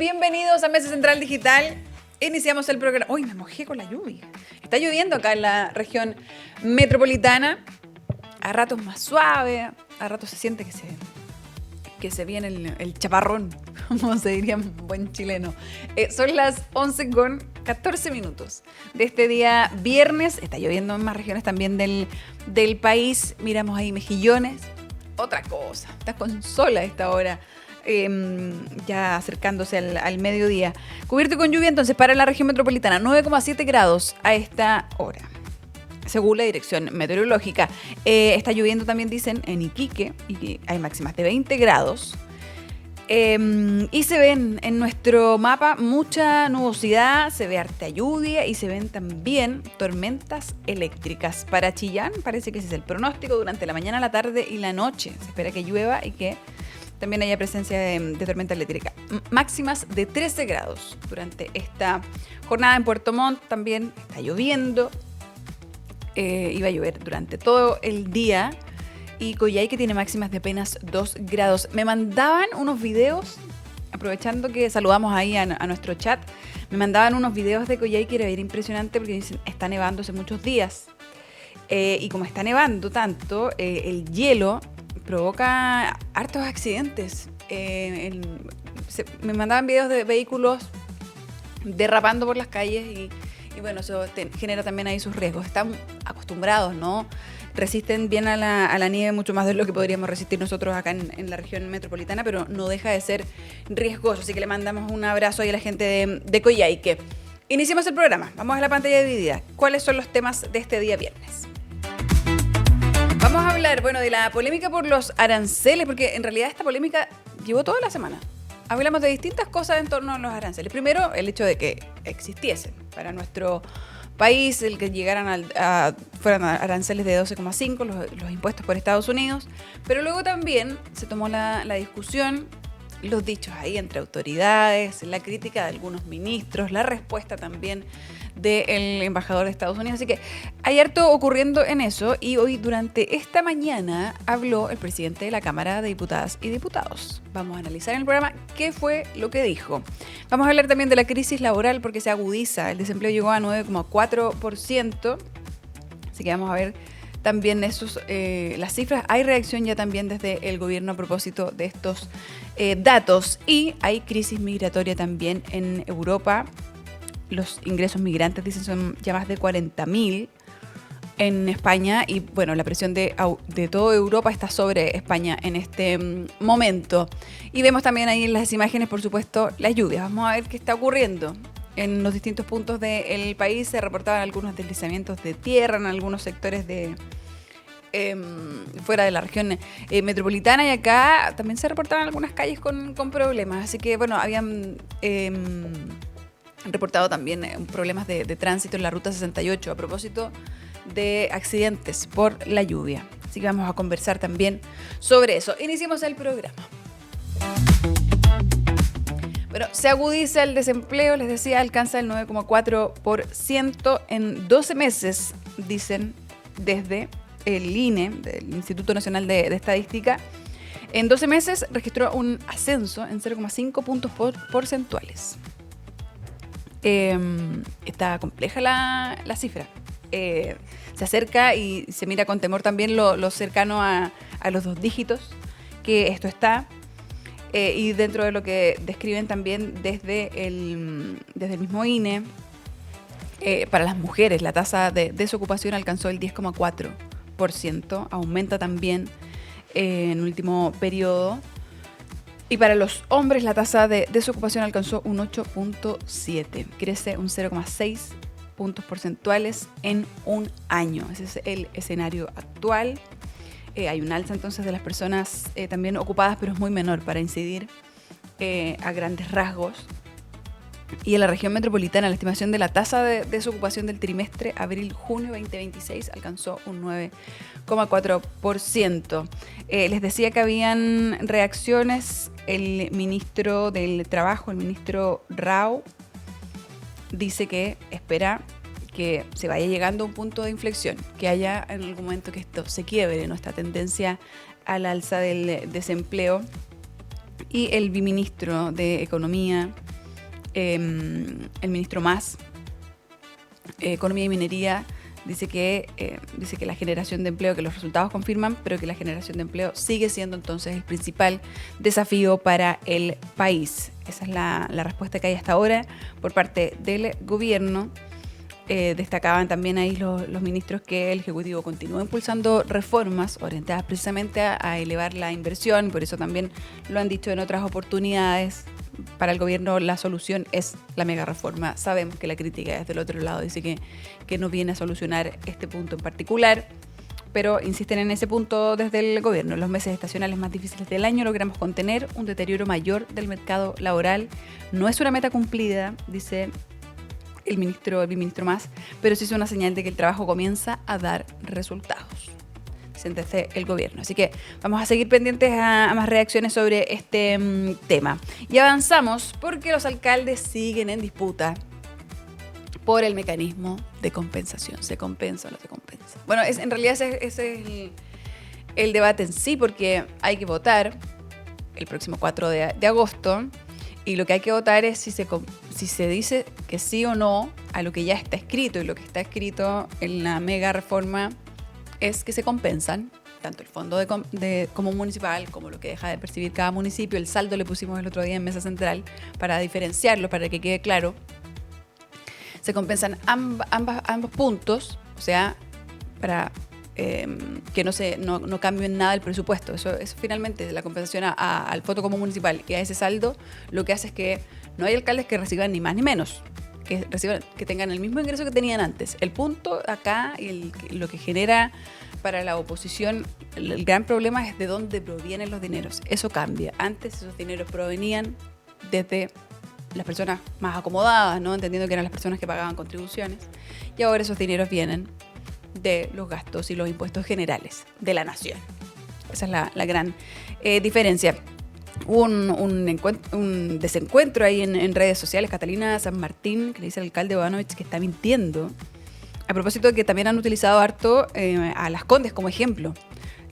Bienvenidos a Mesa Central Digital. Iniciamos el programa. Uy, me mojé con la lluvia. Está lloviendo acá en la región metropolitana. A ratos más suave, a ratos se siente que se viene el chaparrón, como se diría en buen chileno. Son las 11:14 de este día viernes. Está lloviendo en más regiones también del país. Miramos ahí mejillones. Otra cosa, está con sol a esta hora. Ya acercándose al mediodía. Cubierto con lluvia entonces para la región metropolitana, 9,7 grados a esta hora, según la dirección meteorológica. Está lloviendo también, dicen, en Iquique, y hay máximas de 20 grados. Y se ven en nuestro mapa mucha nubosidad, se ve harta lluvia y se ven también tormentas eléctricas. Para Chillán parece que ese es el pronóstico durante la mañana, la tarde y la noche. Se espera que llueva y que también haya presencia de tormenta eléctrica. Máximas de 13 grados durante esta jornada en Puerto Montt. También está lloviendo. Iba a llover durante todo el día. Y Coyhaique tiene máximas de apenas 2 grados. Me mandaban unos videos, aprovechando que saludamos ahí a nuestro chat, me mandaban unos videos de Coyhaique, era bien impresionante porque dicen, está nevando hace muchos días. Y como está nevando tanto, el hielo provoca hartos accidentes. Me mandaban videos de vehículos derrapando por las calles y bueno, eso genera también ahí sus riesgos. Están acostumbrados, ¿no? Resisten bien a la nieve mucho más de lo que podríamos resistir nosotros acá en la región metropolitana, pero no deja de ser riesgoso. Así que le mandamos un abrazo ahí a la gente de Coyhaique. Iniciamos el programa. Vamos a la pantalla dividida. ¿Cuáles son los temas de este día viernes? Vamos a hablar, de la polémica por los aranceles, porque en realidad esta polémica llevó toda la semana. Hablamos de distintas cosas en torno a los aranceles. Primero, el hecho de que existiesen para nuestro país, el que llegaran fueran aranceles de 12,5, los impuestos por Estados Unidos. Pero luego también se tomó la discusión, los dichos ahí entre autoridades, la crítica de algunos ministros, la respuesta también del embajador de Estados Unidos. Así que hay harto ocurriendo en eso y hoy durante esta mañana habló el presidente de la Cámara de Diputadas y Diputados. Vamos a analizar en el programa qué fue lo que dijo. Vamos a hablar también de la crisis laboral porque se agudiza. El desempleo llegó a 9,4%. Así que vamos a ver también las cifras. Hay reacción ya también desde el gobierno a propósito de estos datos. Y hay crisis migratoria también en Europa. Los ingresos migrantes, dicen, son ya más de 40.000 en España. Y bueno, la presión de toda Europa está sobre España en este momento. Y vemos también ahí en las imágenes, por supuesto, las lluvias. Vamos a ver qué está ocurriendo. En los distintos puntos del país se reportaban algunos deslizamientos de tierra en algunos sectores fuera de la región metropolitana, y acá también se reportaban algunas calles con problemas. Así que bueno, habían reportado también problemas de tránsito en la ruta 68 a propósito de accidentes por la lluvia. Así que vamos a conversar también sobre eso. Iniciemos el programa. Bueno, se agudiza el desempleo, les decía, alcanza el 9,4% en 12 meses, dicen desde el INE, del Instituto Nacional de Estadística. En 12 meses registró un ascenso en 0,5 puntos porcentuales. Está compleja la cifra. Se acerca y se mira con temor también lo cercano a los 2 dígitos que esto está. Y dentro de lo que describen también desde el mismo INE, para las mujeres la tasa de desocupación alcanzó el 10,4%, aumenta también en el último periodo. Y para los hombres la tasa de desocupación alcanzó un 8,7%, crece un 0,6 puntos porcentuales en un año. Ese es el escenario actual. Hay un alza entonces de las personas también ocupadas, pero es muy menor para incidir a grandes rasgos. Y en la región metropolitana la estimación de la tasa de desocupación del trimestre abril-junio 2026 alcanzó un 9,4%. Les decía que habían reacciones. El ministro del Trabajo, el ministro Rao, dice que espera que se vaya llegando a un punto de inflexión, que haya en algún momento que esto se quiebre, ¿no? Esta tendencia al alza del desempleo y el viceministro de Economía, el ministro Mas, Economía y Minería, dice que la generación de empleo, que los resultados confirman, pero que la generación de empleo sigue siendo entonces el principal desafío para el país. Esa es la respuesta que hay hasta ahora por parte del gobierno. Destacaban también ahí los ministros que el Ejecutivo continúa impulsando reformas orientadas precisamente a elevar la inversión, por eso también lo han dicho en otras oportunidades. Para el gobierno la solución es la mega reforma. Sabemos que la crítica es del otro lado, dice que no viene a solucionar este punto en particular, pero insisten en ese punto desde el gobierno. En los meses estacionales más difíciles del año logramos contener un deterioro mayor del mercado laboral. No es una meta cumplida, dice el viceministro Mas, pero sí es una señal de que el trabajo comienza a dar resultados, desde el gobierno. Así que vamos a seguir pendientes a más reacciones sobre este tema. Y avanzamos porque los alcaldes siguen en disputa por el mecanismo de compensación. ¿Se compensa o no se compensa? Bueno, en realidad ese es el debate en sí, porque hay que votar el próximo 4 de agosto y lo que hay que votar es si se dice que sí o no a lo que ya está escrito, y lo que está escrito en la mega reforma es que se compensan tanto el fondo de común municipal como lo que deja de percibir cada municipio. El saldo le pusimos el otro día en mesa central para diferenciarlo, para que quede claro. Se compensan ambos puntos, o sea, para que no cambien nada el presupuesto. Eso finalmente, la compensación al fondo común municipal y a ese saldo, lo que hace es que no hay alcaldes que reciban ni más ni menos, que tengan el mismo ingreso que tenían antes. El punto acá y lo que genera para la oposición el gran problema es de dónde provienen los dineros. Eso cambia. Antes esos dineros provenían desde las personas más acomodadas, ¿no? Entendiendo que eran las personas que pagaban contribuciones, y ahora esos dineros vienen de los gastos y los impuestos generales de la nación. Esa es la gran diferencia. Hubo un desencuentro ahí en redes sociales. Catalina San Martín, que le dice al alcalde Bodanovich que está mintiendo, a propósito de que también han utilizado harto a Las Condes como ejemplo,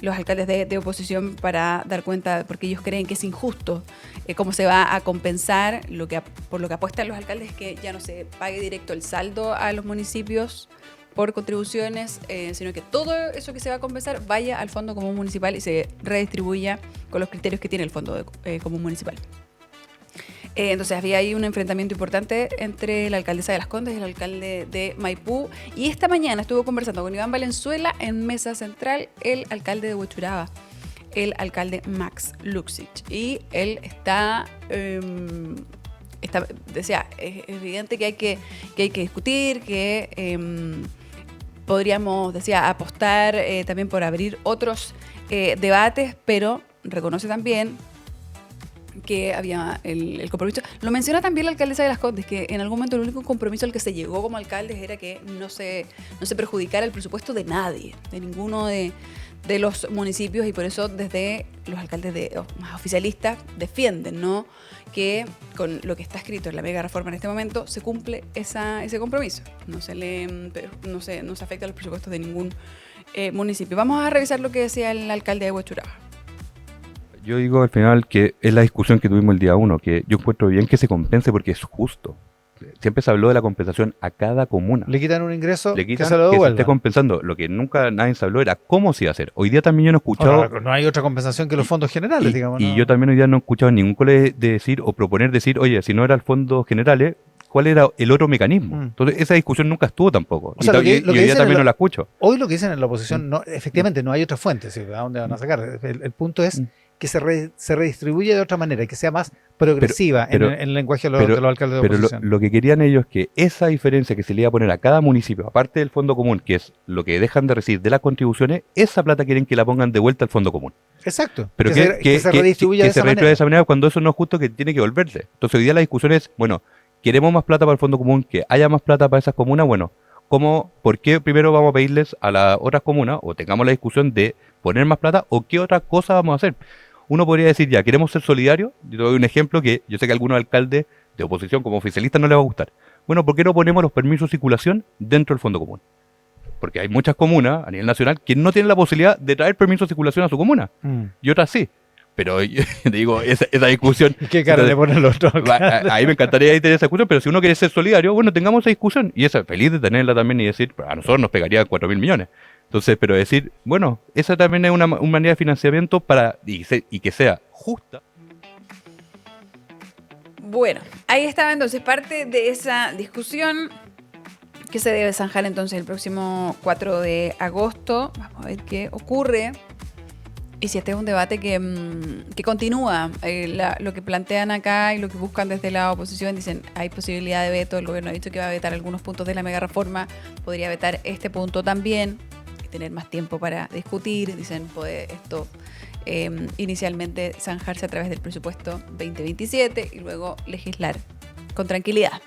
los alcaldes de oposición, para dar cuenta, porque ellos creen que es injusto cómo se va a compensar. Por lo que apuestan los alcaldes es que ya no se pague directo el saldo a los municipios por contribuciones, sino que todo eso que se va a compensar vaya al Fondo Común Municipal y se redistribuya con los criterios que tiene el Fondo Común Municipal. Entonces había ahí un enfrentamiento importante entre la alcaldesa de Las Condes y el alcalde de Maipú. Y esta mañana estuvo conversando con Iván Valenzuela en mesa central, el alcalde de Huechuraba, el alcalde Max Luxich. Y él decía, es evidente que hay que discutir, que podríamos, decía, apostar también por abrir otros debates, pero reconoce también que había el compromiso. Lo menciona también la alcaldesa de Las Condes, que en algún momento el único compromiso al que se llegó como alcaldes era que no se perjudicara el presupuesto de nadie, de ninguno de los municipios, y por eso desde los alcaldes más oficialistas defienden, ¿no?, que con lo que está escrito en la mega reforma en este momento se cumple ese compromiso. No se afecta a los presupuestos de ningún municipio. Vamos a revisar lo que decía el alcalde de Huechuraba. Yo digo al final que es la discusión que tuvimos el día 1, que yo encuentro bien que se compense porque es justo. Siempre se habló de la compensación a cada comuna. Le quitan un ingreso, que se lo devuelvan. Que se esté compensando. Lo que nunca nadie se habló era cómo se iba a hacer. Hoy día también yo no he escuchado... No hay otra compensación que los fondos generales, digamos. Y yo también hoy día no he escuchado a ningún colega decir o proponer decir, oye, si no era el fondos generales, ¿cuál era el otro mecanismo? Entonces esa discusión nunca estuvo tampoco. O sea, y hoy día también no la escucho. Hoy lo que dicen en la oposición, efectivamente no hay otra fuente, ¿sí? ¿A dónde van a sacar? El punto es que se redistribuye de otra manera, que sea más progresiva en el lenguaje de los alcaldes de oposición. Pero lo que querían ellos es que esa diferencia que se le iba a poner a cada municipio, aparte del fondo común, que es lo que dejan de recibir de las contribuciones, esa plata quieren que la pongan de vuelta al fondo común. Exacto. Pero que se redistribuya de esa manera cuando eso no es justo, que tiene que volverse. Entonces hoy día la discusión es, bueno, queremos más plata para el fondo común, que haya más plata para esas comunas, bueno, ¿por qué primero vamos a pedirles a las otras comunas, o tengamos la discusión de poner más plata, o qué otra cosa vamos a hacer? Uno podría decir, ya, queremos ser solidarios. Yo te doy un ejemplo que yo sé que a algunos alcaldes de oposición como oficialistas no les va a gustar. Bueno, ¿por qué no ponemos los permisos de circulación dentro del fondo común? Porque hay muchas comunas a nivel nacional que no tienen la posibilidad de traer permisos de circulación a su comuna. Y otras sí. pero digo, esa discusión... ¿Qué cara le ponen los otros? Ahí me encantaría tener esa discusión, pero si uno quiere ser solidario, bueno, tengamos esa discusión. Y esa, feliz de tenerla también y decir, a nosotros nos pegaría 4.000 millones. Entonces, pero decir, bueno, esa también es una manera de financiamiento y que sea justa. Bueno, ahí estaba entonces parte de esa discusión que se debe zanjar entonces el próximo 4 de agosto. Vamos a ver qué ocurre. Y si este es un debate que continúa, lo que plantean acá y lo que buscan desde la oposición, dicen hay posibilidad de veto, el gobierno ha dicho que va a vetar algunos puntos de la mega reforma, podría vetar este punto también y tener más tiempo para discutir. Dicen puede esto inicialmente zanjarse a través del presupuesto 2027 y luego legislar con tranquilidad.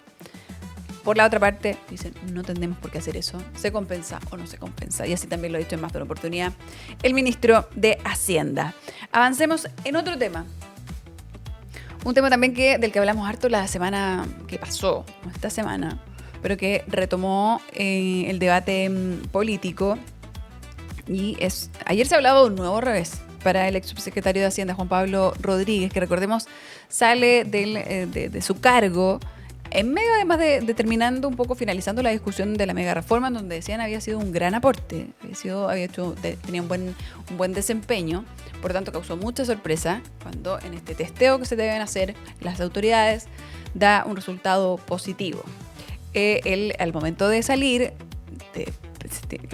Por la otra parte, dicen, no tenemos por qué hacer eso, se compensa o no se compensa. Y así también lo ha dicho en más de una oportunidad el ministro de Hacienda. Avancemos en otro tema. Un tema también del que hablamos harto la semana que pasó, no esta semana, pero que retomó el debate político. Y ayer se hablaba de un nuevo revés para el ex subsecretario de Hacienda, Juan Pablo Rodríguez, que recordemos sale de su cargo en medio además de terminando un poco, finalizando la discusión de la mega reforma, en donde decían había sido un gran aporte, tenía un buen desempeño, por tanto causó mucha sorpresa cuando en este testeo que se deben hacer las autoridades da un resultado positivo. Él al momento de salir, de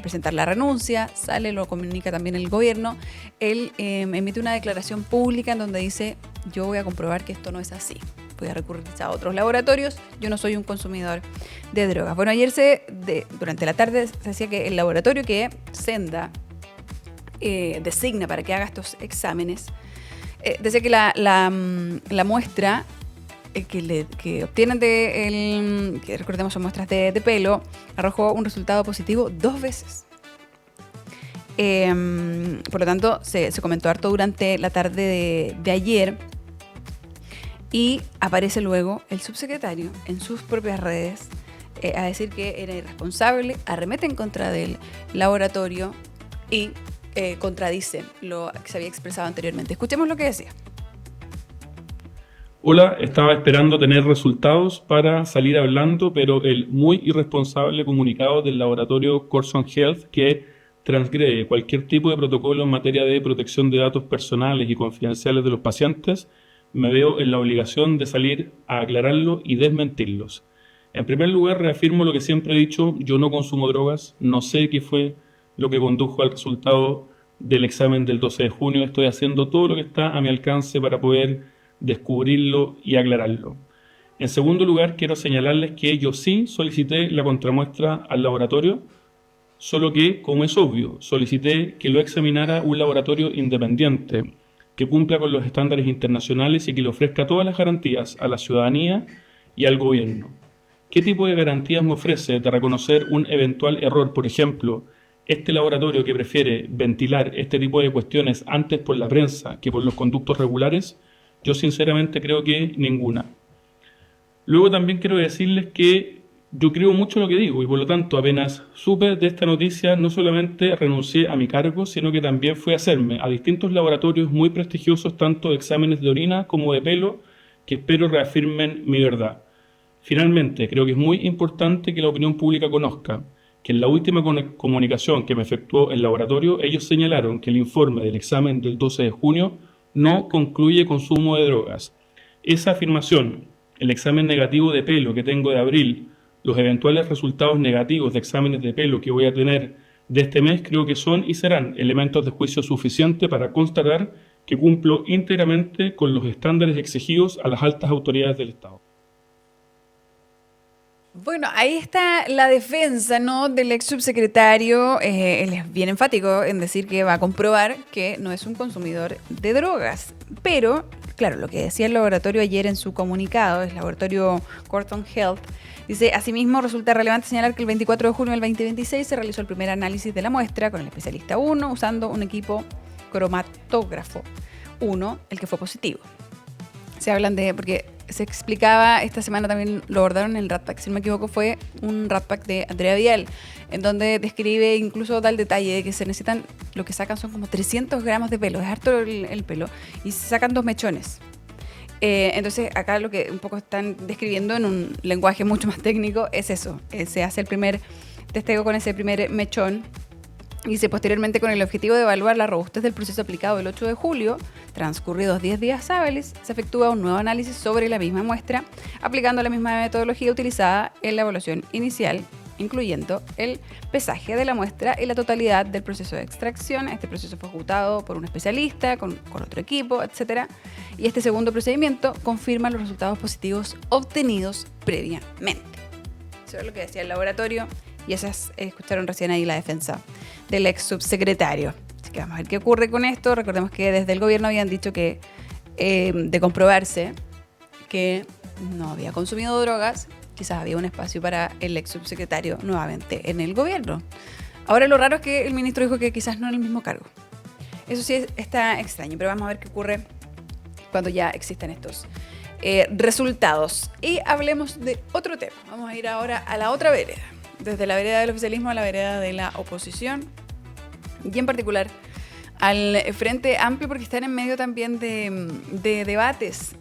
presentar la renuncia, lo comunica también el gobierno, él emite una declaración pública en donde dice yo voy a comprobar que esto no es así. Voy a recurrir a otros laboratorios, yo no soy un consumidor de drogas. Bueno, ayer durante la tarde se decía que el laboratorio que Senda designa para que haga estos exámenes, decía que la muestra que obtienen que recordemos son muestras de pelo, arrojó un resultado positivo 2 veces. Por lo tanto, se comentó harto durante la tarde de ayer. Y aparece luego el subsecretario en sus propias redes a decir que era irresponsable, arremete en contra del laboratorio y contradice lo que se había expresado anteriormente. Escuchemos lo que decía. Hola, estaba esperando tener resultados para salir hablando, pero el muy irresponsable comunicado del laboratorio Corson Health que transgrede cualquier tipo de protocolo en materia de protección de datos personales y confidenciales de los pacientes, me veo en la obligación de salir a aclararlo y desmentirlos. En primer lugar, reafirmo lo que siempre he dicho, yo no consumo drogas, no sé qué fue lo que condujo al resultado del examen del 12 de junio, estoy haciendo todo lo que está a mi alcance para poder descubrirlo y aclararlo. En segundo lugar, quiero señalarles que yo sí solicité la contramuestra al laboratorio, solo que, como es obvio, solicité que lo examinara un laboratorio independiente, que cumpla con los estándares internacionales y que le ofrezca todas las garantías a la ciudadanía y al gobierno. ¿Qué tipo de garantías me ofrece de reconocer un eventual error? Por ejemplo, este laboratorio que prefiere ventilar este tipo de cuestiones antes por la prensa que por los conductos regulares, yo sinceramente creo que ninguna. Luego también quiero decirles que yo creo mucho en lo que digo y por lo tanto apenas supe de esta noticia no solamente renuncié a mi cargo, sino que también fui a hacerme a distintos laboratorios muy prestigiosos, tanto de exámenes de orina como de pelo, que espero reafirmen mi verdad. Finalmente, creo que es muy importante que la opinión pública conozca que en la última comunicación que me efectuó el laboratorio, ellos señalaron que el informe del examen del 12 de junio no concluye consumo de drogas. Esa afirmación, el examen negativo de pelo que tengo de abril, los eventuales resultados negativos de exámenes de pelo que voy a tener de este mes, creo que son y serán elementos de juicio suficientes para constatar que cumplo íntegramente con los estándares exigidos a las altas autoridades del Estado. Bueno, ahí está la defensa, ¿no?, del ex subsecretario. Él es bien enfático en decir que va a comprobar que no es un consumidor de drogas. Pero, claro, lo que decía el laboratorio ayer en su comunicado, el laboratorio Corson Health, dice, asimismo resulta relevante señalar que el 24 de junio del 2026 se realizó el primer análisis de la muestra con el especialista 1 usando un equipo cromatógrafo 1, el que fue positivo. Se hablan porque se explicaba, esta semana también lo abordaron en el Rat Pack, si no me equivoco, fue un Rat Pack de Andrea Vial, en donde describe, incluso da el detalle de que se necesitan, lo que sacan son como 300 gramos de pelo, es harto el pelo, y se sacan 2 mechones. Entonces acá lo que un poco están describiendo en un lenguaje mucho más técnico es eso, se hace el primer testeo con ese primer mechón y posteriormente con el objetivo de evaluar la robustez del proceso aplicado el 8 de julio, transcurridos 10 días hábiles, se efectúa un nuevo análisis sobre la misma muestra, aplicando la misma metodología utilizada en la evaluación inicial, incluyendo el pesaje de la muestra y la totalidad del proceso de extracción. Este proceso fue ejecutado por un especialista, con otro equipo, etc. Y este segundo procedimiento confirma los resultados positivos obtenidos previamente. Eso es lo que decía el laboratorio y esas escucharon recién ahí la defensa del ex subsecretario. Así que vamos a ver qué ocurre con esto. Recordemos que desde el gobierno habían dicho que de comprobarse que no había consumido drogas, quizás había un espacio para el ex subsecretario nuevamente en el gobierno. Ahora lo raro es que el ministro dijo que quizás no en el mismo cargo. Eso sí está extraño, pero vamos a ver qué ocurre cuando ya existan estos resultados. Y hablemos de otro tema. Vamos a ir ahora a la otra vereda. Desde la vereda del oficialismo a la vereda de la oposición. Y en particular al Frente Amplio, porque están en medio también de debates.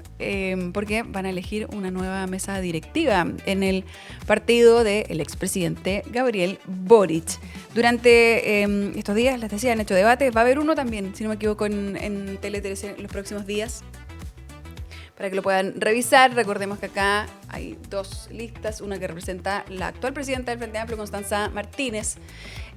Porque van a elegir una nueva mesa directiva en el partido del expresidente Gabriel Boric. Durante estos días, les decía, han hecho debates. Va a haber uno también, si no me equivoco, en Tele 13 en los próximos días, para que lo puedan revisar. Recordemos que acá hay 2 listas, una que representa la actual presidenta del Frente Amplio, Constanza Martínez,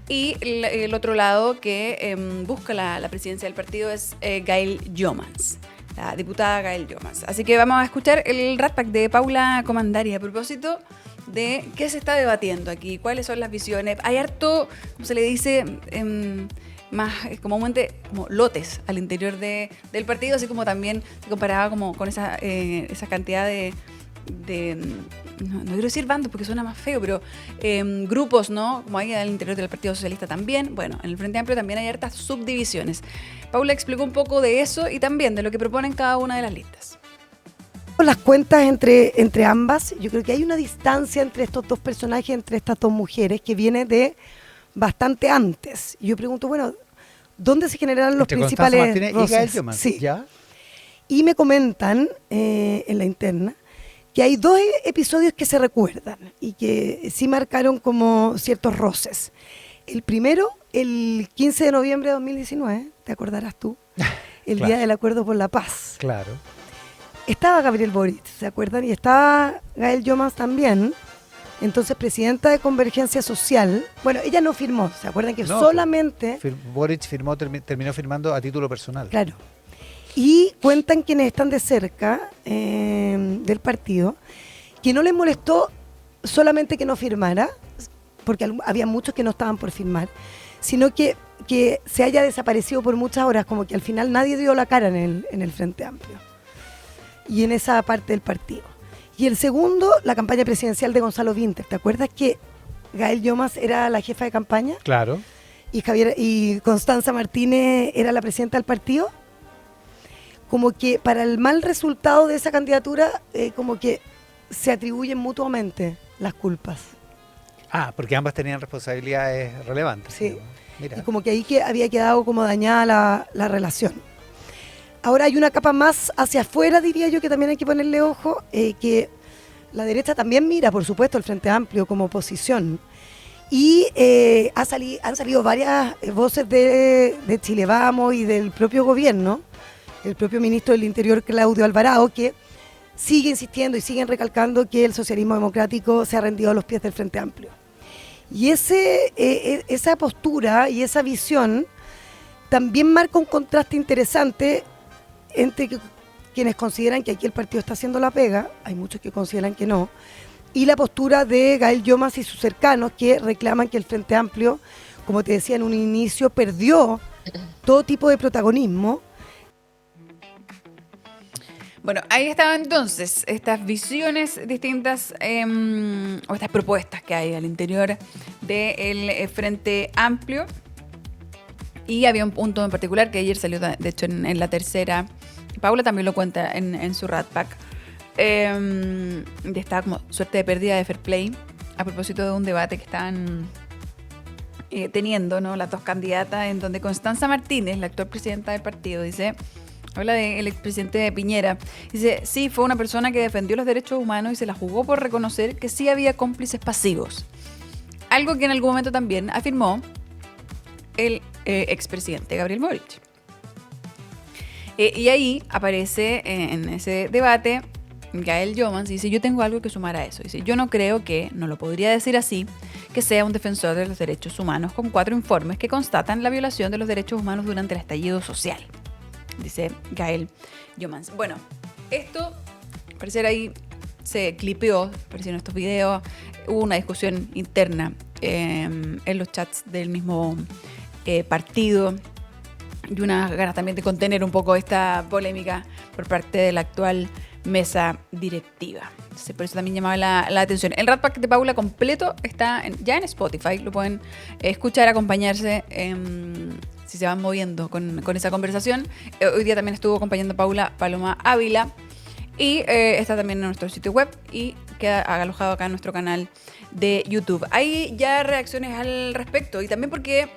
y el otro lado que busca la presidencia del partido es Gael Jomans, la diputada Gael Jomans. Así que vamos a escuchar el Rat Pack de Paula Comandari a propósito de qué se está debatiendo aquí, cuáles son las visiones. Hay harto, como se le dice, más comúnmente como lotes al interior del partido, así como también se comparaba como con esa cantidad de no quiero decir bandos porque suena más feo, pero grupos, ¿no? Como hay al interior del Partido Socialista también. Bueno, en el Frente Amplio también hay hartas subdivisiones. Paula explicó un poco de eso y también de lo que proponen cada una de las listas. Las cuentas entre ambas, yo creo que hay una distancia entre estos 2 personajes, entre estas 2 mujeres, que viene de bastante antes. Y yo pregunto, bueno, ¿dónde se generan los principales roces? Sí. ¿Ya? Y me comentan en la interna que hay 2 episodios que se recuerdan y que sí marcaron como ciertos roces. El primero, el 15 de noviembre de 2019, te acordarás tú, el claro. Día del Acuerdo por la Paz. Claro. Estaba Gabriel Boric, ¿se acuerdan? Y estaba Gael Jomans también, entonces presidenta de Convergencia Social. Bueno, ella no firmó, ¿se acuerdan que no, solamente... Boric terminó firmando a título personal. Claro. Y cuentan quienes están de cerca del partido que no les molestó solamente que no firmara, porque había muchos que no estaban por firmar, sino que se haya desaparecido por muchas horas, como que al final nadie dio la cara en el Frente Amplio y en esa parte del partido. Y el segundo, la campaña presidencial de Gonzalo Vinter. ¿Te acuerdas que Gael Jomans era la jefa de campaña? Claro. Y Constanza Martínez era la presidenta del partido. Como que para el mal resultado de esa candidatura, como que se atribuyen mutuamente las culpas. Ah, porque ambas tenían responsabilidades relevantes. Sí, mira. Y como que ahí había quedado como dañada la relación. Ahora hay una capa más hacia afuera, diría yo, que también hay que ponerle ojo, que la derecha también mira, por supuesto, el Frente Amplio como oposición. Y han salido varias voces de Chile Vamos y del propio gobierno, el propio ministro del Interior, Claudio Alvarado, que sigue insistiendo y siguen recalcando que el socialismo democrático se ha rendido a los pies del Frente Amplio. Y esa postura y esa visión también marca un contraste interesante entre quienes consideran que aquí el partido está haciendo la pega, hay muchos que consideran que no, y la postura de Gael Jomans y sus cercanos, que reclaman que el Frente Amplio, como te decía en un inicio, perdió todo tipo de protagonismo. Bueno, ahí estaban entonces estas visiones distintas o estas propuestas que hay al interior del Frente Amplio. Y había un punto en particular que ayer salió, de hecho, en la tercera. Paula también lo cuenta en su Rat Pack. de esta como suerte de pérdida de fair play a propósito de un debate que estaban teniendo, ¿no? Las dos candidatas, en donde Constanza Martínez, la actual presidenta del partido, habla del expresidente Piñera, dice, sí, fue una persona que defendió los derechos humanos y se la jugó por reconocer que sí había cómplices pasivos. Algo que en algún momento también afirmó el expresidente Gabriel Boric. Y ahí aparece en ese debate Gael Jomans y dice, yo tengo algo que sumar a eso. Dice, yo no creo que, no lo podría decir así, que sea un defensor de los derechos humanos con 4 informes que constatan la violación de los derechos humanos durante el estallido social. Dice Gael Jomans. Bueno, esto, al parecer ahí se clipeó, aparecieron estos videos, hubo una discusión interna en los chats del mismo partido y unas ganas también de contener un poco esta polémica por parte de la actual mesa directiva. Entonces, por eso también llamaba la atención. El Rat Pack de Paula completo está ya en Spotify, lo pueden escuchar, acompañarse si se van moviendo con esa conversación. Hoy día también estuvo acompañando a Paula Paloma Ávila y está también en nuestro sitio web y queda alojado acá en nuestro canal de YouTube. Hay ya reacciones al respecto y también porque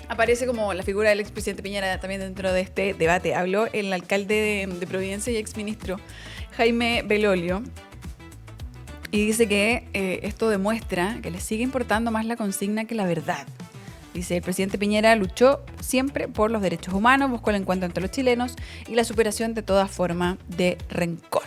aparece como la figura del expresidente Piñera también dentro de este debate. Habló el alcalde de Providencia y exministro Jaime Belolio y dice que esto demuestra que le sigue importando más la consigna que la verdad. Dice, el presidente Piñera luchó siempre por los derechos humanos, buscó el encuentro entre los chilenos y la superación de toda forma de rencor.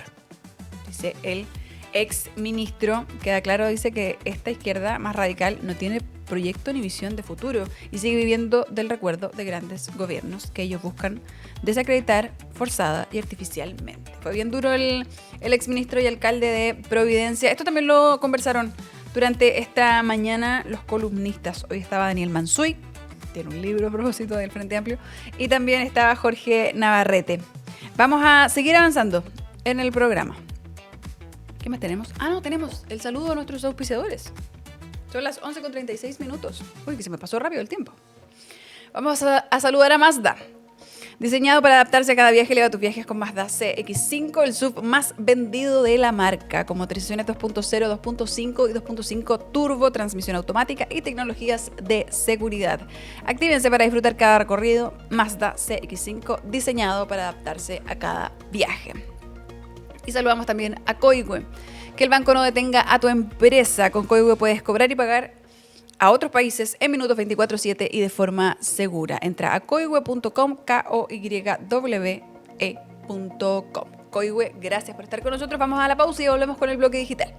Dice el exministro, queda claro, dice que esta izquierda más radical no tiene proyecto ni visión de futuro y sigue viviendo del recuerdo de grandes gobiernos que ellos buscan desacreditar forzada y artificialmente. Fue bien duro el exministro y alcalde de Providencia. Esto también lo conversaron durante esta mañana los columnistas. Hoy estaba Daniel Mansuy, tiene un libro a propósito del Frente Amplio, y también estaba Jorge Navarrete. Vamos a seguir avanzando en el programa. ¿Qué más tenemos? No, tenemos el saludo a nuestros auspiciadores. Son las 11:36. Uy, que se me pasó rápido el tiempo. Vamos a saludar a Mazda. Diseñado para adaptarse a cada viaje, eleva tus viajes con Mazda CX-5, el SUV más vendido de la marca, con motorizaciones 2.0, 2.5 y 2.5 turbo, transmisión automática y tecnologías de seguridad. Actívense para disfrutar cada recorrido. Mazda CX-5, diseñado para adaptarse a cada viaje. Y saludamos también a Coihue. Que el banco no detenga a tu empresa. Con Coihue puedes cobrar y pagar a otros países en minutos 24/7 y de forma segura. Entra a coihue.com, koywe.com. Coihue, gracias por estar con nosotros. Vamos a la pausa y volvemos con el bloque digital.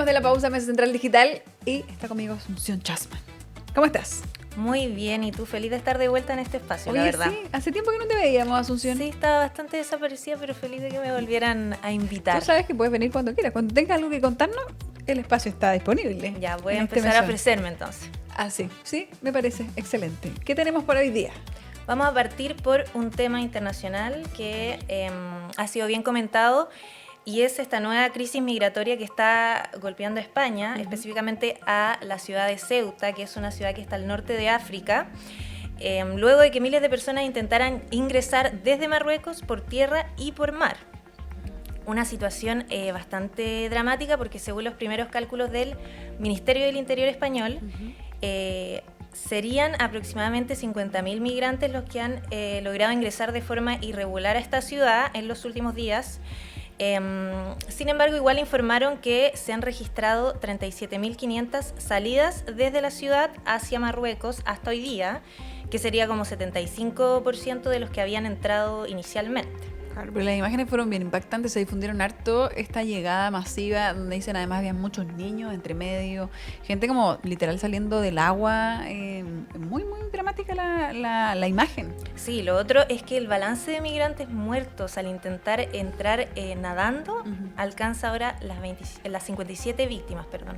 Volvemos de la pausa Mesa Central Digital y está conmigo Asunción Chasman. ¿Cómo estás? Muy bien, y tú, feliz de estar de vuelta en este espacio, Oye, la verdad. Sí, hace tiempo que no te veíamos, Asunción. Sí, estaba bastante desaparecida, pero feliz de que me volvieran a invitar. Tú sabes que puedes venir cuando quieras. Cuando tengas algo que contarnos, el espacio está disponible. Ya, voy a empezar a ofrecerme entonces. Así, sí, me parece excelente. ¿Qué tenemos para hoy día? Vamos a partir por un tema internacional que ha sido bien comentado, y es esta nueva crisis migratoria que está golpeando a España, específicamente a la ciudad de Ceuta, que es una ciudad que está al norte de África, luego de que miles de personas intentaran ingresar desde Marruecos por tierra y por mar. Una situación bastante dramática porque, según los primeros cálculos del Ministerio del Interior español, serían aproximadamente 50.000 migrantes los que han logrado ingresar de forma irregular a esta ciudad en los últimos días. Sin embargo, igual informaron que se han registrado 37.500 salidas desde la ciudad hacia Marruecos hasta hoy día, que sería como 75% de los que habían entrado inicialmente. Claro, pero las imágenes fueron bien impactantes, se difundieron harto esta llegada masiva, donde dicen además había muchos niños entre medio, gente como literal saliendo del agua, muy dramática la imagen. Sí, lo otro es que el balance de migrantes muertos al intentar entrar nadando alcanza ahora las 57 víctimas, perdón.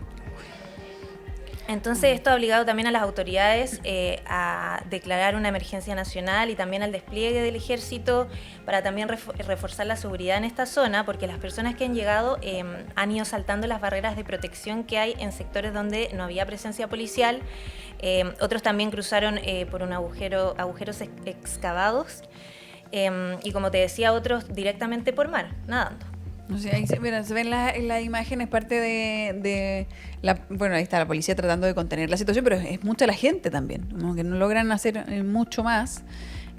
Entonces esto ha obligado también a las autoridades a declarar una emergencia nacional y también al despliegue del ejército para también reforzar la seguridad en esta zona, porque las personas que han llegado han ido saltando las barreras de protección que hay en sectores donde no había presencia policial. Otros también cruzaron por agujeros excavados y, como te decía, otros directamente por mar, nadando. O sea, ahí se ven las imágenes, parte de la... Bueno, ahí está la policía tratando de contener la situación, pero es mucha la gente también, como que no logran hacer mucho más.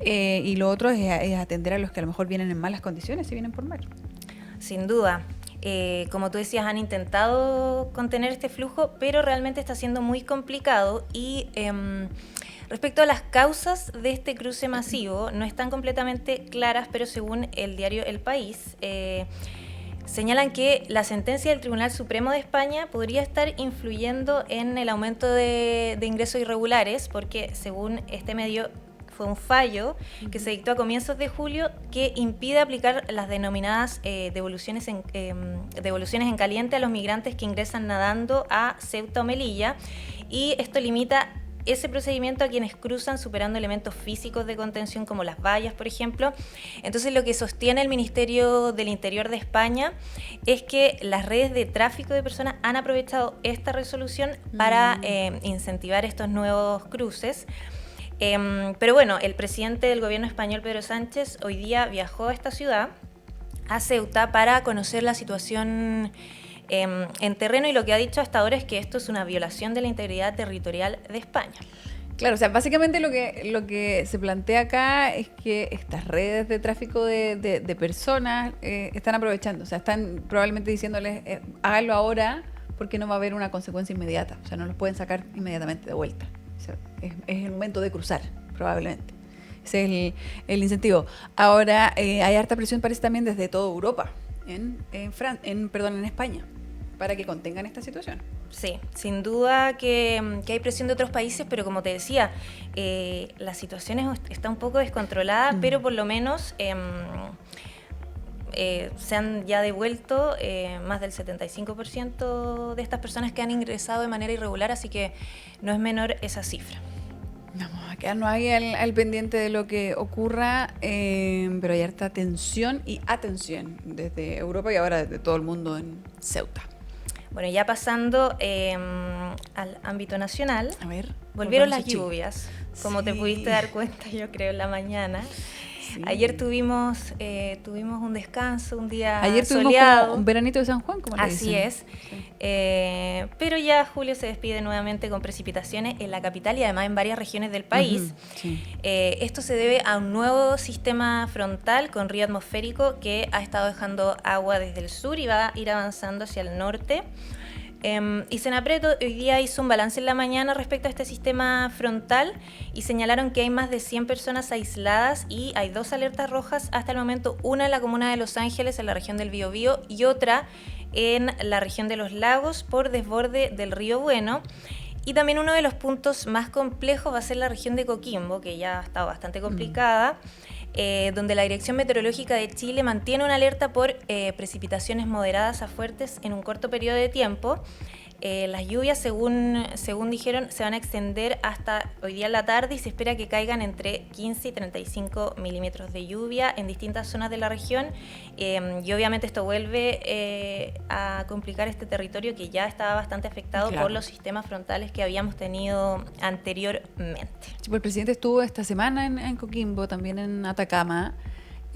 Y lo otro es atender a los que a lo mejor vienen en malas condiciones y vienen por mar. Sin duda. Como tú decías, han intentado contener este flujo, pero realmente está siendo muy complicado. Y respecto a las causas de este cruce masivo, no están completamente claras, pero según el diario El País, señalan que la sentencia del Tribunal Supremo de España podría estar influyendo en el aumento de ingresos irregulares, porque según este medio fue un fallo que se dictó a comienzos de julio que impide aplicar las denominadas devoluciones en caliente a los migrantes que ingresan nadando a Ceuta o Melilla, y esto limita ese procedimiento a quienes cruzan superando elementos físicos de contención como las vallas, por ejemplo. Entonces, lo que sostiene el Ministerio del Interior de España es que las redes de tráfico de personas han aprovechado esta resolución para incentivar estos nuevos cruces. Pero bueno, el presidente del gobierno español, Pedro Sánchez, hoy día viajó a esta ciudad, a Ceuta, para conocer la situación en terreno, y lo que ha dicho hasta ahora es que esto es una violación de la integridad territorial de España. Claro, o sea, básicamente lo que se plantea acá es que estas redes de tráfico de personas están aprovechando, o sea, están probablemente diciéndoles háganlo ahora porque no va a haber una consecuencia inmediata, o sea, no los pueden sacar inmediatamente de vuelta. O sea, es el momento de cruzar, probablemente. Ese es el incentivo. Ahora, hay harta presión, parece, también desde toda Europa, en España, para que contengan esta situación. Sí, sin duda que hay presión de otros países, pero como te decía, la situación está un poco descontrolada, pero por lo menos se han ya devuelto más del 75% de estas personas que han ingresado de manera irregular, así que no es menor esa cifra. Vamos a quedarnos ahí al pendiente de lo que ocurra, pero hay harta tensión y atención desde Europa y ahora desde todo el mundo en Ceuta. Bueno, ya pasando al ámbito nacional, a ver, volvieron las lluvias, como te pudiste dar cuenta, yo creo, en la mañana. Sí. Ayer tuvimos un descanso, un día ayer tuvimos soleado. Como un veranito de San Juan, como le Así dicen. es. Sí. Pero ya julio se despide nuevamente con precipitaciones en la capital y además en varias regiones del país. Sí. Esto se debe a un nuevo sistema frontal con río atmosférico que ha estado dejando agua desde el sur y va a ir avanzando hacia el norte. Y Senapred hoy día hizo un balance en la mañana respecto a este sistema frontal y señalaron que hay más de 100 personas aisladas y hay 2 alertas rojas hasta el momento, una en la comuna de Los Ángeles, en la región del Biobío, y otra en la región de Los Lagos por desborde del río Bueno. Y también uno de los puntos más complejos va a ser la región de Coquimbo, que ya ha estado bastante complicada, donde la Dirección Meteorológica de Chile mantiene una alerta por precipitaciones moderadas a fuertes en un corto periodo de tiempo. Las lluvias, según dijeron, se van a extender hasta hoy día en la tarde y se espera que caigan entre 15 y 35 milímetros de lluvia en distintas zonas de la región. Y obviamente esto vuelve a complicar este territorio que ya estaba bastante afectado por los sistemas frontales que habíamos tenido anteriormente. Sí, pues el presidente estuvo esta semana en Coquimbo, también en Atacama,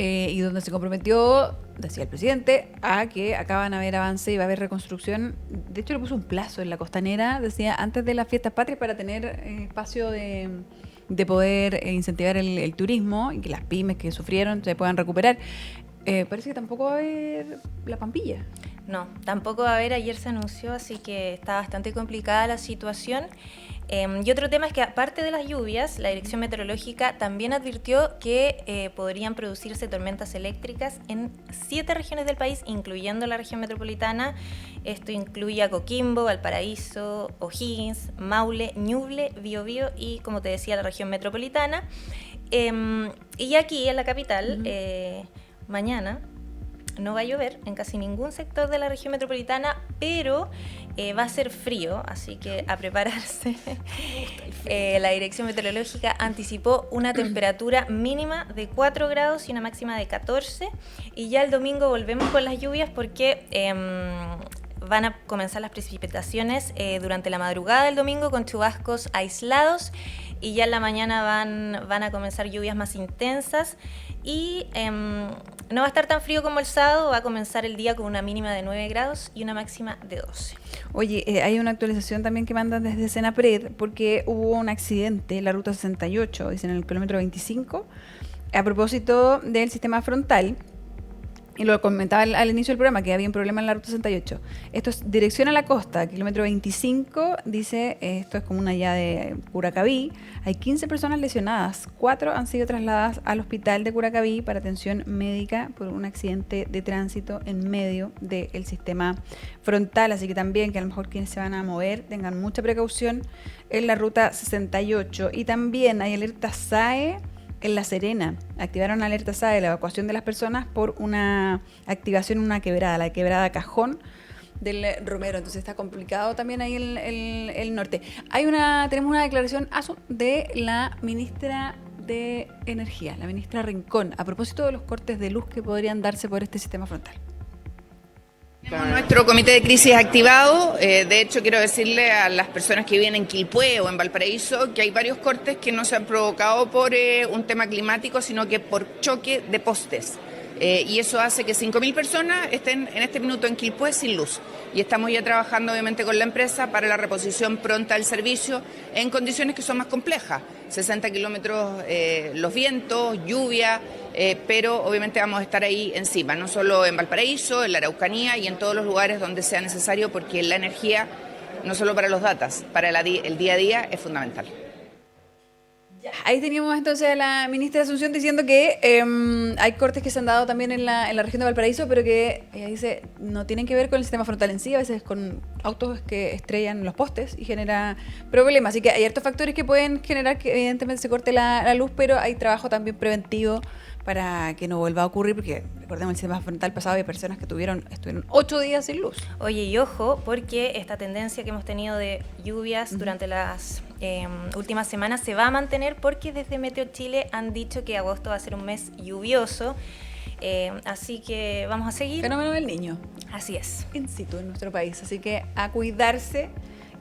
y donde se comprometió, decía el presidente, a que acá van a haber avance y va a haber reconstrucción. De hecho, le puso un plazo en la costanera, decía, antes de las fiestas patrias, para tener espacio de poder incentivar el turismo y que las pymes que sufrieron se puedan recuperar. Parece que tampoco va a haber la Pampilla. No, tampoco va a haber, ayer se anunció, así que está bastante complicada la situación. Y otro tema es que aparte de las lluvias, la Dirección Meteorológica también advirtió que podrían producirse tormentas eléctricas en 7 regiones del país, incluyendo la región metropolitana. Esto incluye a Coquimbo, Valparaíso, O'Higgins, Maule, Ñuble, Biobío y, como te decía, la región metropolitana. Y aquí en la capital, mañana no va a llover en casi ningún sector de la región metropolitana, pero va a ser frío, así que a prepararse. La Dirección Meteorológica anticipó una temperatura mínima de 4 grados y una máxima de 14, y ya el domingo volvemos con las lluvias porque van a comenzar las precipitaciones durante la madrugada del domingo con chubascos aislados, y ya en la mañana van a comenzar lluvias más intensas y no va a estar tan frío como el sábado, va a comenzar el día con una mínima de 9 grados y una máxima de 12. Oye, hay una actualización también que mandan desde Senapred porque hubo un accidente en la ruta 68, dicen en el kilómetro 25, a propósito del sistema frontal. Y lo comentaba al inicio del programa, que había un problema en la ruta 68. Esto es dirección a la costa, kilómetro 25, dice, esto es como una ya de Curacaví. Hay 15 personas lesionadas, 4 han sido trasladadas al hospital de Curacaví para atención médica por un accidente de tránsito en medio del sistema frontal. Así que también que a lo mejor quienes se van a mover tengan mucha precaución en la ruta 68. Y también hay alerta SAE en La Serena. Activaron alerta SAE de la evacuación de las personas por una activación en una quebrada, la quebrada Cajón del Romero. Entonces está complicado también ahí el norte. Tenemos una declaración de la ministra de Energía, la ministra Rincón, a propósito de los cortes de luz que podrían darse por este sistema frontal. Tenemos nuestro comité de crisis activado. De hecho, quiero decirle a las personas que viven en Quilpué o en Valparaíso que hay varios cortes que no se han provocado por un tema climático, sino que por choque de postes. Y eso hace que 5.000 personas estén en este minuto en Quilpué sin luz. Y estamos ya trabajando obviamente con la empresa para la reposición pronta del servicio en condiciones que son más complejas. 60 kilómetros los vientos, lluvia, pero obviamente vamos a estar ahí encima, no solo en Valparaíso, en la Araucanía y en todos los lugares donde sea necesario, porque la energía, no solo para los datas, para el día a día es fundamental. Ahí teníamos entonces a la ministra de Asunción diciendo que hay cortes que se han dado también en la región de Valparaíso, pero que ella dice no tienen que ver con el sistema frontal en sí, a veces con autos que estrellan los postes y genera problemas. Así que hay hartos factores que pueden generar que evidentemente se corte la luz, pero hay trabajo también preventivo para que no vuelva a ocurrir, porque recordemos el sistema frontal pasado había personas que estuvieron 8 días sin luz. Oye, y ojo, porque esta tendencia que hemos tenido de lluvias durante las últimas semanas se va a mantener, porque desde Meteo Chile han dicho que agosto va a ser un mes lluvioso, así que vamos a seguir. Fenómeno del Niño. Así es. In situ en nuestro país, así que a cuidarse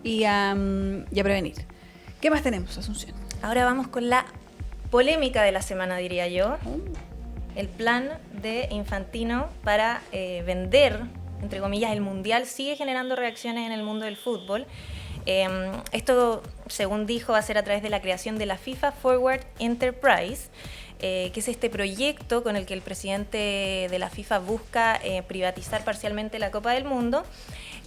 y a prevenir. ¿Qué más tenemos, Asunción? Ahora vamos con la polémica de la semana, diría yo. El plan de Infantino para vender, entre comillas, el Mundial sigue generando reacciones en el mundo del fútbol. Esto, según dijo, va a ser a través de la creación de la FIFA Forward Enterprise. que es este proyecto con el que el presidente de la FIFA busca privatizar parcialmente la Copa del Mundo.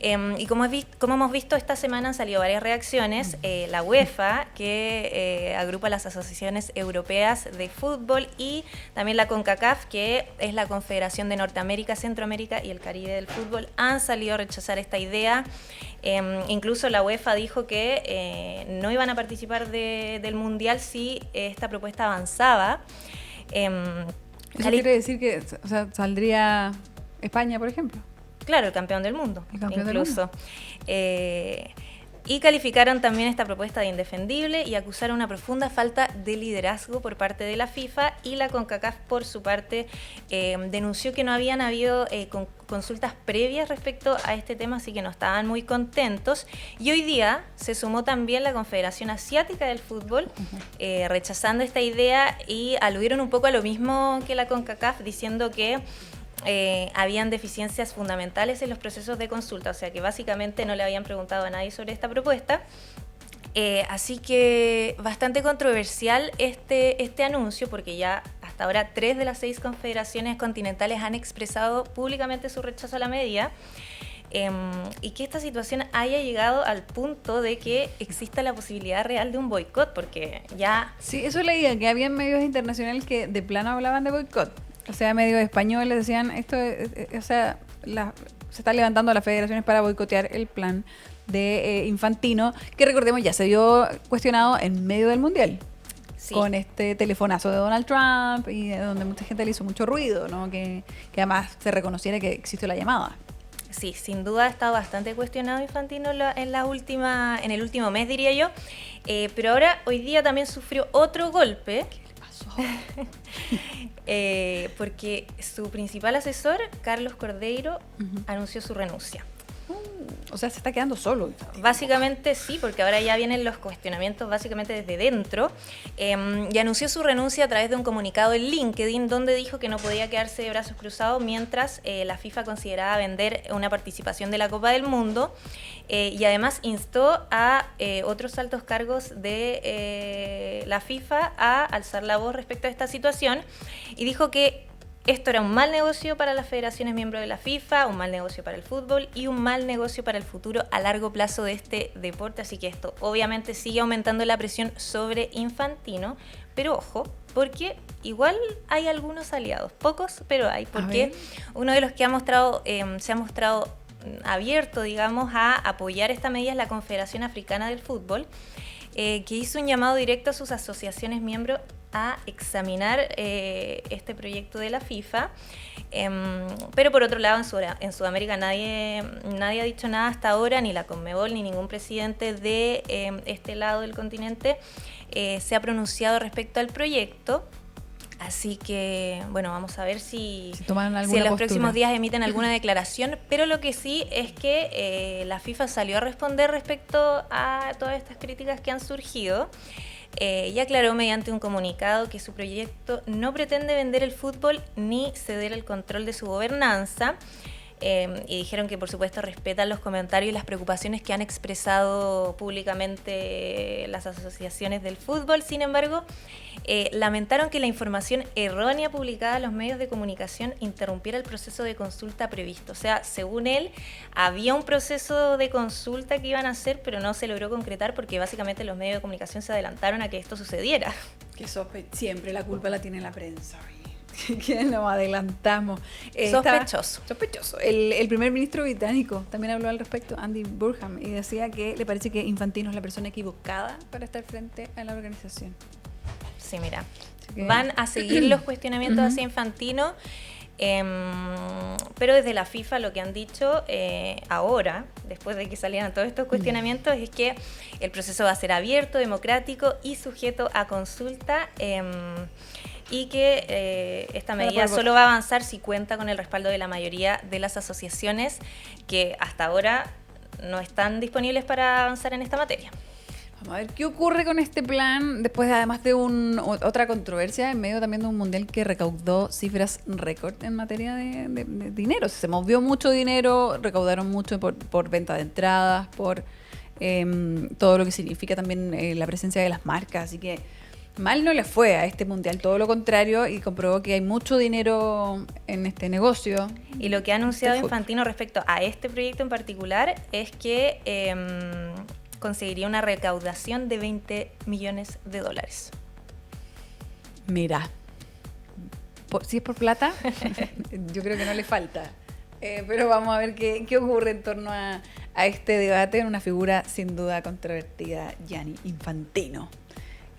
Y como hemos visto, esta semana han salido varias reacciones. La UEFA, que agrupa las asociaciones europeas de fútbol, y también la CONCACAF, que es la Confederación de Norteamérica, Centroamérica y el Caribe del Fútbol, han salido a rechazar esta idea. Incluso la UEFA dijo que no iban a participar del Mundial si esta propuesta avanzaba. ¿Eso quiere decir que saldría España, por ejemplo? Claro, el campeón del mundo, incluso. Y calificaron también esta propuesta de indefendible y acusaron una profunda falta de liderazgo por parte de la FIFA, y la CONCACAF, por su parte, denunció que no habían habido consultas previas respecto a este tema, así que no estaban muy contentos. Y hoy día se sumó también la Confederación Asiática del Fútbol, rechazando esta idea, y aludieron un poco a lo mismo que la CONCACAF, diciendo que habían deficiencias fundamentales en los procesos de consulta, o sea que básicamente no le habían preguntado a nadie sobre esta propuesta. Así que bastante controversial este anuncio, porque ya hasta ahora 3 de las 6 confederaciones continentales han expresado públicamente su rechazo a la medida, y que esta situación haya llegado al punto de que exista la posibilidad real de un boicot, porque ya... Sí, eso leía, que había medios internacionales que de plano hablaban de boicot. O sea, medios españoles decían, se están levantando las federaciones para boicotear el plan de Infantino, que recordemos ya se vio cuestionado en medio del Mundial. Sí. Con este telefonazo de Donald Trump, y donde mucha gente le hizo mucho ruido, ¿no? Que además se reconociera que existió la llamada. Sí, sin duda ha estado bastante cuestionado Infantino en el último mes, diría yo. Pero ahora, hoy día también sufrió otro golpe. Porque su principal asesor, Carlos Cordeiro, anunció su renuncia. O sea, se está quedando solo. Básicamente sí, porque ahora ya vienen los cuestionamientos básicamente desde dentro. Y anunció su renuncia a través de un comunicado en LinkedIn, donde dijo que no podía quedarse de brazos cruzados mientras la FIFA consideraba vender una participación de la Copa del Mundo. Y además instó a otros altos cargos de la FIFA a alzar la voz respecto a esta situación, y dijo que esto era un mal negocio para las federaciones miembros de la FIFA, un mal negocio para el fútbol y un mal negocio para el futuro a largo plazo de este deporte. Así que esto obviamente sigue aumentando la presión sobre Infantino, pero ojo, porque igual hay algunos aliados, pocos, pero hay, porque uno de los que se ha mostrado abierto, digamos, a apoyar esta medida es la Confederación Africana del Fútbol, que hizo un llamado directo a sus asociaciones miembros a examinar este proyecto de la FIFA. Pero por otro lado, en Sudamérica nadie ha dicho nada hasta ahora, ni la Conmebol ni ningún presidente de este lado del continente se ha pronunciado respecto al proyecto. Así que, bueno, vamos a ver si en los próximos días emiten alguna declaración. Pero lo que sí es que la FIFA salió a responder respecto a todas estas críticas que han surgido. Y aclaró mediante un comunicado que su proyecto no pretende vender el fútbol ni ceder el control de su gobernanza. Y dijeron que por supuesto respetan los comentarios y las preocupaciones que han expresado públicamente las asociaciones del fútbol. Sin embargo, lamentaron que la información errónea publicada en los medios de comunicación interrumpiera el proceso de consulta previsto. O sea, según él, había un proceso de consulta que iban a hacer, pero no se logró concretar porque básicamente los medios de comunicación se adelantaron a que esto sucediera. Que siempre la culpa la tiene la prensa. Que nos adelantamos. Sospechoso. El primer ministro británico también habló al respecto, Andy Burnham, y decía que le parece que Infantino es la persona equivocada para estar frente a la organización. Sí, mira, van a seguir los cuestionamientos hacia Infantino, pero desde la FIFA lo que han dicho ahora, después de que salieran todos estos cuestionamientos, es que el proceso va a ser abierto, democrático y sujeto a consulta. Y que esta medida solo va a avanzar si cuenta con el respaldo de la mayoría de las asociaciones que hasta ahora no están disponibles para avanzar en esta materia. Vamos a ver qué ocurre con este plan después, además de otra controversia en medio también de un mundial que recaudó cifras récord en materia de dinero. Se movió mucho dinero, recaudaron mucho por venta de entradas, por todo lo que significa también la presencia de las marcas. Así que Mal no le fue a este mundial, todo lo contrario, y comprobó que hay mucho dinero en este negocio. Y lo que ha anunciado Infantino respecto a este proyecto en particular es que conseguiría una recaudación de $20 millones. Mira, si es por plata, yo creo que no le falta. Pero vamos a ver qué ocurre en torno a este debate en una figura sin duda controvertida, Gianni Infantino,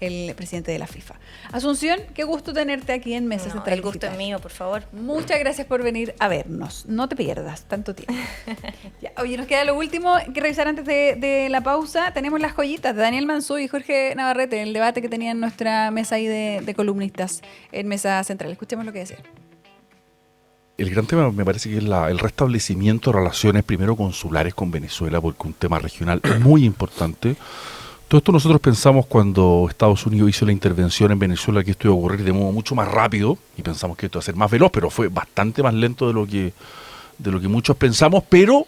el presidente de la FIFA. Asunción, qué gusto tenerte aquí en Mesa Central. El gusto es mío, por favor. Muchas gracias por venir a vernos. No te pierdas tanto tiempo. Ya, oye, nos queda lo último que revisar antes de la pausa. Tenemos las joyitas de Daniel Manzú y Jorge Navarrete, el debate que tenían en nuestra mesa ahí de columnistas en Mesa Central. Escuchemos lo que decían. El gran tema me parece que es el restablecimiento de relaciones primero consulares con Venezuela, porque es un tema regional muy importante. Todo esto nosotros pensamos cuando Estados Unidos hizo la intervención en Venezuela que esto iba a ocurrir de modo mucho más rápido y pensamos que esto iba a ser más veloz, pero fue bastante más lento de lo que muchos pensamos, pero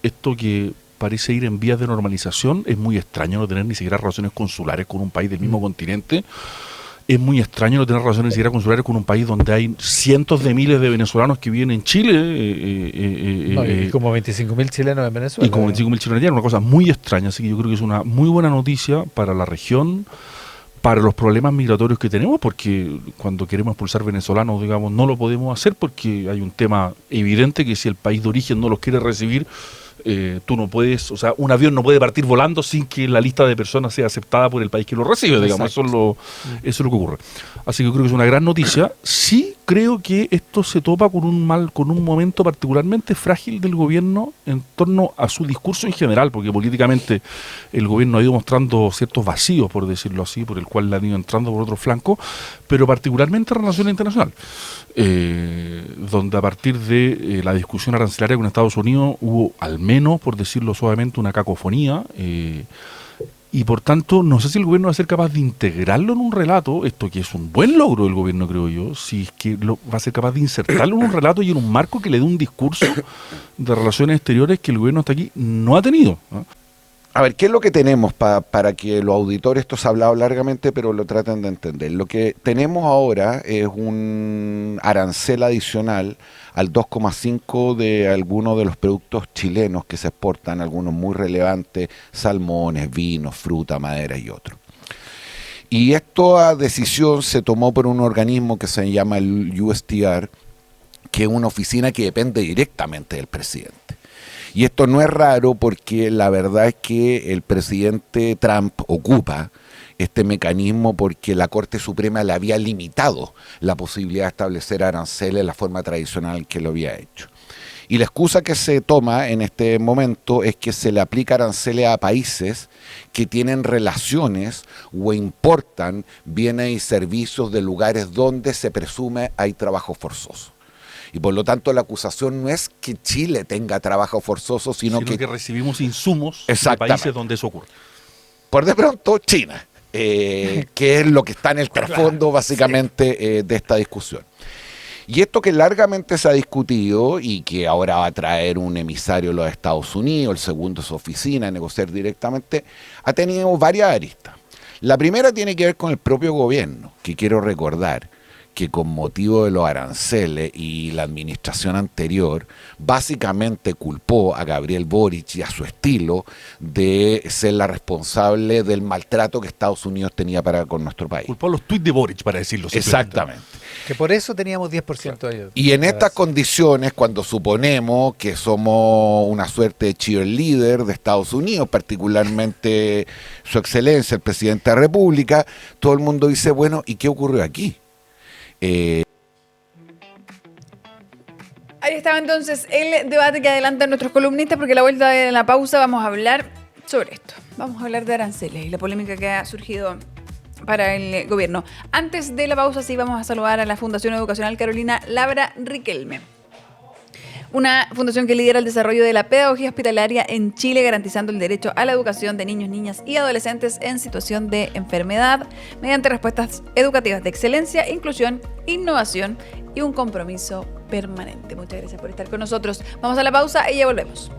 esto que parece ir en vías de normalización es muy extraño no tener ni siquiera relaciones consulares con un país del mismo continente. Es muy extraño no tener relaciones ni siquiera consulares con un país donde hay cientos de miles de venezolanos que viven en Chile. Y como 25.000 chilenos en Venezuela. Y como 25.000 chilenos allá, una cosa muy extraña. Así que yo creo que es una muy buena noticia para la región, para los problemas migratorios que tenemos, porque cuando queremos expulsar venezolanos, digamos, no lo podemos hacer porque hay un tema evidente que si el país de origen no los quiere recibir, tú no puedes, o sea, un avión no puede partir volando sin que la lista de personas sea aceptada por el país que lo recibe, digamos. Eso es lo que ocurre. Así que yo creo que es una gran noticia. Sí creo que esto se topa con un momento particularmente frágil del gobierno en torno a su discurso en general, porque políticamente el gobierno ha ido mostrando ciertos vacíos, por decirlo así, por el cual le han ido entrando por otro flanco, pero particularmente en relaciones internacionales. Donde a partir de la discusión arancelaria con Estados Unidos hubo al menos, por decirlo suavemente, una cacofonía, y por tanto no sé si el gobierno va a ser capaz de integrarlo en un relato, esto que es un buen logro del gobierno, creo yo, si es que va a ser capaz de insertarlo en un relato y en un marco que le dé un discurso de relaciones exteriores que el gobierno hasta aquí no ha tenido, ¿no? A ver, ¿qué es lo que tenemos para que los auditores, esto se ha hablado largamente, pero lo traten de entender? Lo que tenemos ahora es un arancel adicional al 2,5 de algunos de los productos chilenos que se exportan, algunos muy relevantes, salmones, vinos, fruta, madera y otros. Y esta decisión se tomó por un organismo que se llama el USTR, que es una oficina que depende directamente del presidente. Y esto no es raro porque la verdad es que el presidente Trump ocupa este mecanismo porque la Corte Suprema le había limitado la posibilidad de establecer aranceles de la forma tradicional que lo había hecho. Y la excusa que se toma en este momento es que se le aplica aranceles a países que tienen relaciones o importan bienes y servicios de lugares donde se presume hay trabajo forzoso. Y por lo tanto la acusación no es que Chile tenga trabajo forzoso, sino que recibimos insumos de países donde eso ocurre. Por de pronto, China, que es lo que está en el trasfondo básicamente de esta discusión. Y esto que largamente se ha discutido y que ahora va a traer un emisario de los Estados Unidos, el segundo es su oficina, a negociar directamente, ha tenido varias aristas. La primera tiene que ver con el propio gobierno, que quiero recordar que con motivo de los aranceles y la administración anterior, básicamente culpó a Gabriel Boric y a su estilo de ser la responsable del maltrato que Estados Unidos tenía con nuestro país. Culpó a los tuits de Boric, para decirlo. Exactamente. Que por eso teníamos 10% de ellos. Y en estas condiciones, cuando suponemos que somos una suerte de cheerleader de Estados Unidos, particularmente su excelencia, el presidente de la República, todo el mundo dice, bueno, ¿y qué ocurrió aquí? Ahí estaba entonces el debate que adelantan nuestros columnistas, porque a la vuelta de la pausa vamos a hablar sobre esto. Vamos a hablar de aranceles y la polémica que ha surgido para el gobierno. Antes de la pausa sí vamos a saludar a la Fundación Educacional Carolina Labra Riquelme. Una fundación que lidera el desarrollo de la pedagogía hospitalaria en Chile, garantizando el derecho a la educación de niños, niñas y adolescentes en situación de enfermedad, mediante respuestas educativas de excelencia, inclusión, innovación y un compromiso permanente. Muchas gracias por estar con nosotros. Vamos a la pausa y ya volvemos.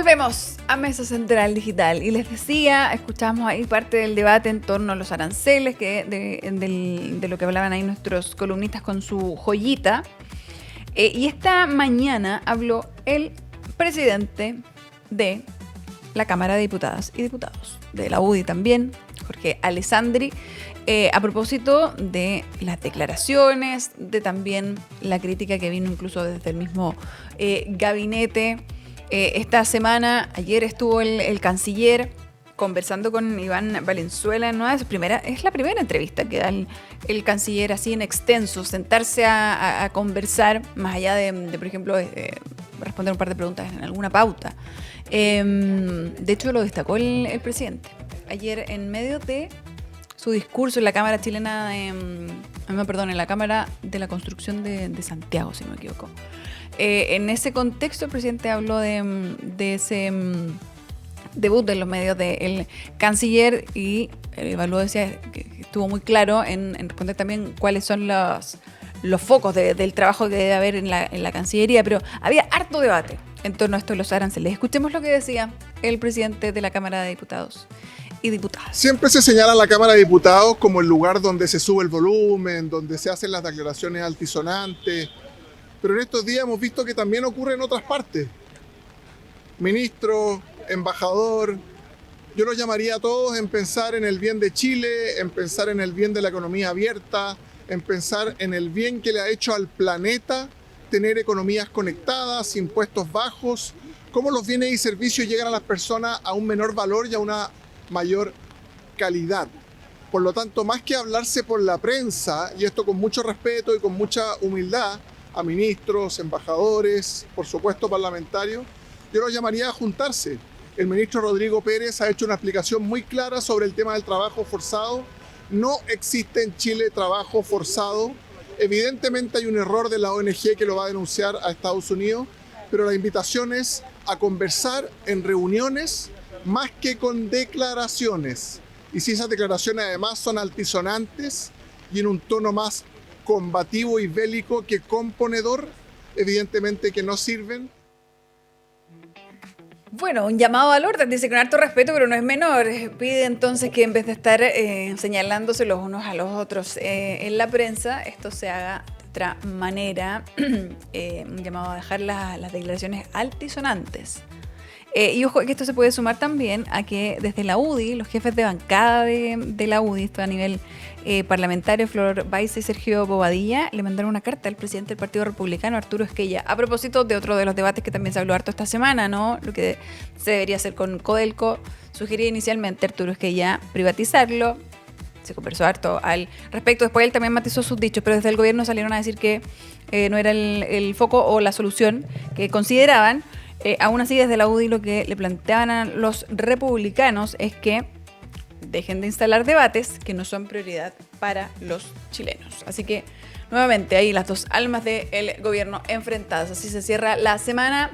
Volvemos a Mesa Central Digital y les decía, escuchamos ahí parte del debate en torno a los aranceles de lo que hablaban ahí nuestros columnistas con su joyita. Y esta mañana habló el presidente de la Cámara de Diputadas y Diputados, de la UDI también, Jorge Alessandri, a propósito de las declaraciones, de también la crítica que vino incluso desde el mismo gabinete. Esta semana, ayer estuvo el canciller conversando con Iván Valenzuela. Es la primera entrevista que da el canciller así en extenso, sentarse a conversar, más allá de por ejemplo, responder un par de preguntas en alguna pauta. De hecho, lo destacó el presidente ayer en medio de su discurso en la Cámara chilena, en la Cámara de la Construcción de Santiago, si no me equivoco. En ese contexto, el presidente habló de ese debut de los medios del canciller y evaluó, decía que estuvo muy claro en responder también cuáles son los focos del trabajo que debe haber en la Cancillería, pero había harto debate en torno a esto de los aranceles. Escuchemos lo que decía el presidente de la Cámara de Diputados y Diputadas. Siempre se señala a la Cámara de Diputados como el lugar donde se sube el volumen, donde se hacen las declaraciones altisonantes, pero en estos días hemos visto que también ocurre en otras partes. Ministro, embajador, yo los llamaría a todos en pensar en el bien de Chile, en pensar en el bien de la economía abierta, en pensar en el bien que le ha hecho al planeta tener economías conectadas, impuestos bajos, cómo los bienes y servicios llegan a las personas a un menor valor y a una mayor calidad. Por lo tanto, más que hablarse por la prensa, y esto con mucho respeto y con mucha humildad, a ministros, embajadores, por supuesto parlamentarios, yo los llamaría a juntarse. El ministro Rodrigo Pérez ha hecho una explicación muy clara sobre el tema del trabajo forzado. No existe en Chile trabajo forzado. Evidentemente hay un error de la ONG que lo va a denunciar a Estados Unidos, pero la invitación es a conversar en reuniones más que con declaraciones. Y si esas declaraciones además son altisonantes y en un tono más combativo y bélico que componedor, evidentemente que no sirven. Bueno, un llamado al orden, dice con harto respeto, pero no es menor. Pide entonces que en vez de estar señalándose los unos a los otros en la prensa, esto se haga de otra manera. Un llamado a dejar las declaraciones altisonantes. Y ojo, que esto se puede sumar también a que desde la UDI, los jefes de bancada de la UDI, esto a nivel parlamentario, Flor Baiza y Sergio Bobadilla, le mandaron una carta al presidente del Partido Republicano, Arturo Esquella, a propósito de otro de los debates que también se habló harto esta semana, ¿no? Lo que se debería hacer con Codelco. Sugería inicialmente Arturo Esquella privatizarlo. Se conversó harto al respecto. Después él también matizó sus dichos, pero desde el gobierno salieron a decir que no era el foco o la solución que consideraban. Aún así, desde la UDI lo que le planteaban a los republicanos es que dejen de instalar debates que no son prioridad para los chilenos. Así que, nuevamente, ahí las dos almas del gobierno enfrentadas. Así se cierra la semana.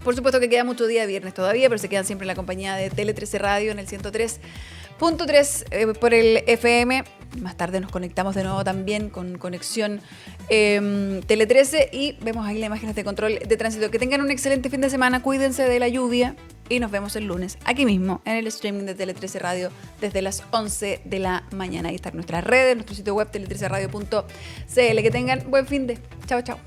Por supuesto que queda mucho día de viernes todavía, pero se quedan siempre en la compañía de Tele 13 Radio en el 103.3 por el FM. Más tarde nos conectamos de nuevo también con Conexión Tele 13 y vemos ahí las imágenes de control de tránsito. Que tengan un excelente fin de semana, cuídense de la lluvia y nos vemos el lunes aquí mismo en el streaming de Tele 13 Radio desde las 11 de la mañana. Ahí están nuestras redes, nuestro sitio web tele13radio.cl. Que tengan buen fin de. Chao, chao.